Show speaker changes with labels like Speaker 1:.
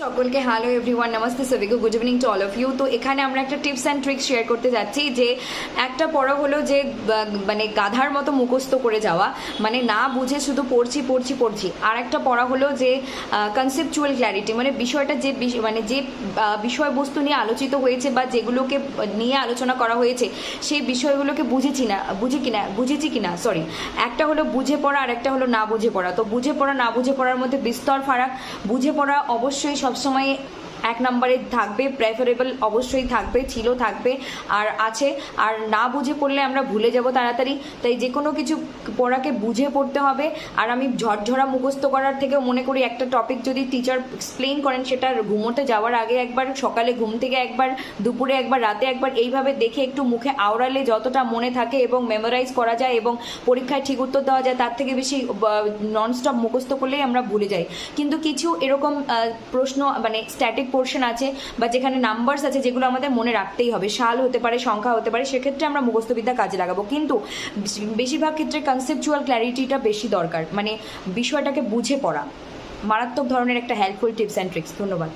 Speaker 1: সকলকে hello everyone, নমস্তে সবিকো, good evening to all of you. তো এখানে আমরা একটা টিপস অ্যান্ড ট্রিক্স শেয়ার করতে যাচ্ছি যে একটা পড়া হলো যে মানে গাধার মতো মুখস্থ করে যাওয়া, মানে না বুঝে শুধু পড়ছি। আর একটা পড়া হলো যে কনসেপচুয়াল ক্ল্যারিটি, মানে বিষয়টা যে যে বিষয়বস্তু নিয়ে আলোচিত হয়েছে বা যেগুলোকে নিয়ে আলোচনা করা হয়েছে সেই বিষয়গুলোকে বুঝেছি কিনা সরি, একটা হলো বুঝে পড়া আর একটা হলো না বুঝে পড়া। তো বুঝে পড়া না বুঝে পড়ার মধ্যে বিস্তর ফারাক। বুঝে পড়া অবশ্যই সবসময় এক নম্বরে থাকবে, প্রেফারেবল অবশ্যই থাকবে আর আছে। আর না বুঝে পড়লে আমরা ভুলে যাব তাড়াতাড়ি। তাই যে কোনো কিছু পড়াকে বুঝে পড়তে হবে। আর আমি ঝরঝরা মুখস্থ করার থেকেও মনে করি একটা টপিক যদি টিচার এক্সপ্লেন করেন সেটা ঘুমোতে যাওয়ার আগে একবার, সকালে ঘুম থেকে একবার, দুপুরে একবার, রাতে একবার, এইভাবে দেখে একটু মুখে আওড়ালে যতটা মনে থাকে এবং মেমোরাইজ করা যায় এবং পরীক্ষায় ঠিক উত্তর দেওয়া যায়, তার থেকে বেশি ননস্টপ মুখস্থ করলেই আমরা ভুলে যাই। কিন্তু কিছু এরকম প্রশ্ন মানে স্ট্যাটিক পোর্শন আছে বা যেখানে নাম্বারস আছে যেগুলো আমাদের মনে রাখতেই হবে, সাল হতে পারে, সংখ্যা হতে পারে, সেক্ষেত্রে আমরা মুখস্থবিদ্যা কাজে লাগাবো। কিন্তু বেশিরভাগ ক্ষেত্রে কনসেপচুয়াল ক্ল্যারিটিটা বেশি দরকার, মানে বিষয়টাকে বুঝে পড়া। মারাত্মক ধরনের একটা হেল্পফুল টিপস অ্যান্ড ট্রিক্স। ধন্যবাদ।